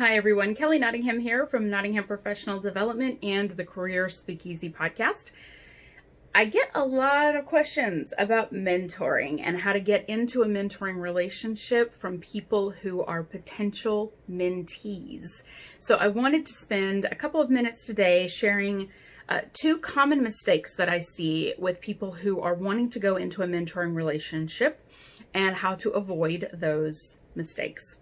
Hi everyone, Kelly Nottingham here from Nottingham Professional Development and the Career Speakeasy podcast. I get a lot of questions about mentoring and how to get into a mentoring relationship from people who are potential mentees. So I wanted to spend a couple of minutes today sharing two common mistakes that I see with people who are wanting to go into a mentoring relationship and how to avoid those mistakes.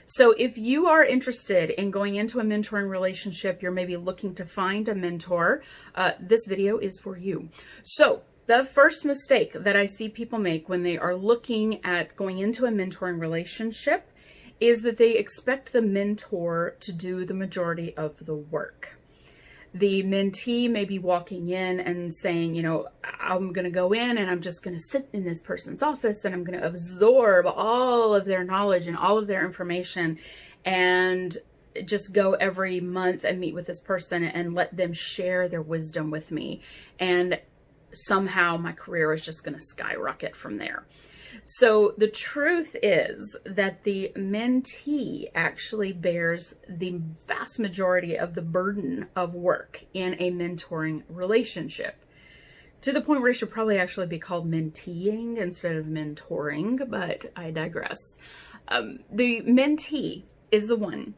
So if you are interested in going into a mentoring relationship, you're maybe looking to find a mentor, this video is for you. So the first mistake that I see people make when they are looking at going into a mentoring relationship is that they expect the mentor to do the majority of the work. The mentee may be walking in and saying, I'm going to go in and I'm just going to sit in this person's office and I'm going to absorb all of their knowledge and all of their information and just go every month and meet with this person and let them share their wisdom with me. And somehow my career is just going to skyrocket from there. So the truth is that the mentee actually bears the vast majority of the burden of work in a mentoring relationship, to the point where it should probably actually be called menteeing instead of mentoring, but I digress. The mentee is the one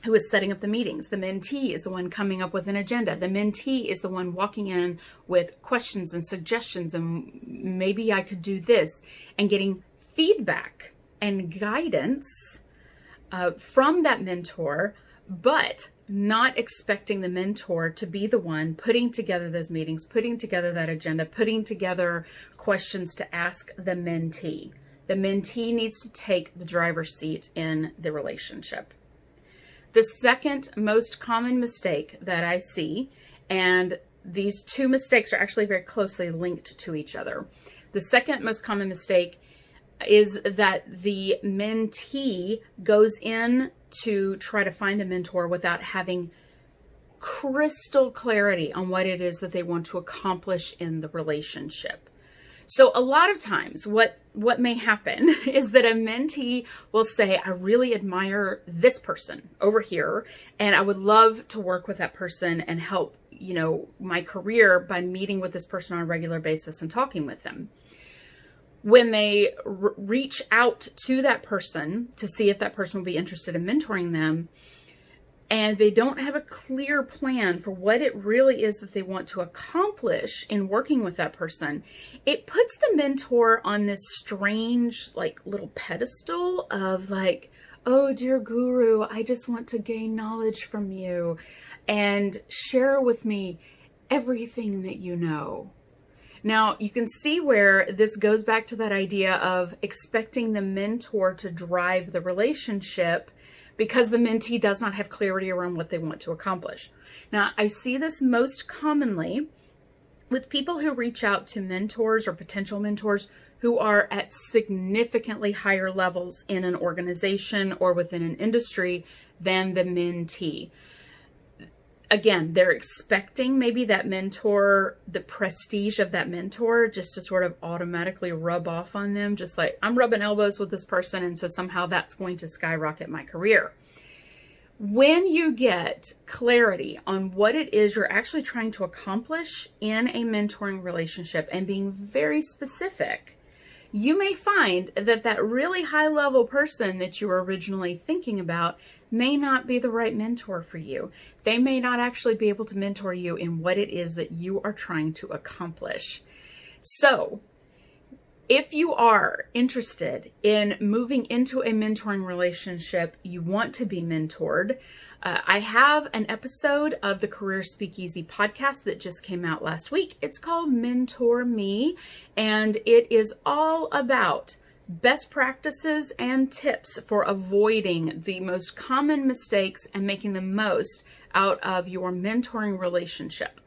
who is setting up the meetings. The mentee is the one coming up with an agenda. The mentee is the one walking in with questions and suggestions and maybe I could do this, and getting feedback and guidance from that mentor, but not expecting the mentor to be the one putting together those meetings, putting together that agenda, putting together questions to ask the mentee. The mentee needs to take the driver's seat in the relationship. The second most common mistake that I see, and these two mistakes are actually very closely linked to each other. The second most common mistake is that the mentee goes in to try to find a mentor without having crystal clarity on what it is that they want to accomplish in the relationship. So a lot of times what may happen is that a mentee will say, I really admire this person over here, and I would love to work with that person and help, my career by meeting with this person on a regular basis and talking with them. When they reach out to that person to see if that person will be interested in mentoring them, and they don't have a clear plan for what it really is that they want to accomplish in working with that person, it puts the mentor on this strange, little pedestal of oh, dear guru, I just want to gain knowledge from you and share with me everything that you know. Now, you can see where this goes back to that idea of expecting the mentor to drive the relationship because the mentee does not have clarity around what they want to accomplish. Now, I see this most commonly with people who reach out to mentors or potential mentors who are at significantly higher levels in an organization or within an industry than the mentee. Again, they're expecting maybe that mentor, the prestige of that mentor, just to sort of automatically rub off on them, just like I'm rubbing elbows with this person, and so somehow that's going to skyrocket my career. When you get clarity on what it is you're actually trying to accomplish in a mentoring relationship and being very specific, you may find that that really high-level person that you were originally thinking about may not be the right mentor for you. They may not actually be able to mentor you in what it is that you are trying to accomplish. So, if you are interested in moving into a mentoring relationship, you want to be mentored, I have an episode of the Career Speakeasy podcast that just came out last week. It's called Mentor Me, and it is all about best practices and tips for avoiding the most common mistakes and making the most out of your mentoring relationship.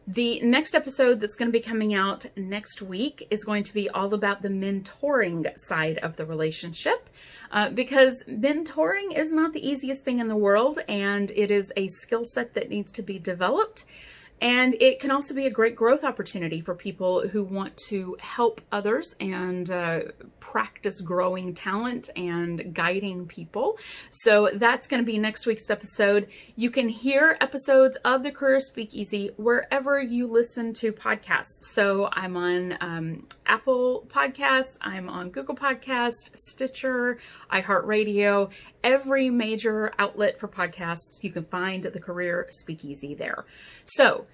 The next episode that's going to be coming out next week is going to be all about the mentoring side of the relationship, because mentoring is not the easiest thing in the world, and it is a skill set that needs to be developed. And it can also be a great growth opportunity for people who want to help others and practice growing talent and guiding people. So that's going to be next week's episode. You can hear episodes of the Career Speakeasy wherever you listen to podcasts. So I'm on Apple Podcasts, I'm on Google Podcasts, Stitcher, iHeartRadio, every major outlet for podcasts. You can find the Career Speakeasy there. So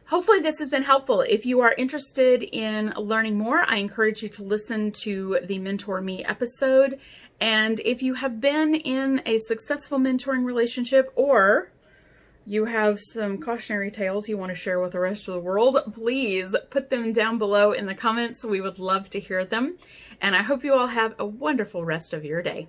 hopefully this has been helpful. If you are interested in learning more, I encourage you to listen to the Mentor Me episode. And if you have been in a successful mentoring relationship, or you have some cautionary tales you want to share with the rest of the world, please put them down below in the comments. We would love to hear them. And I hope you all have a wonderful rest of your day.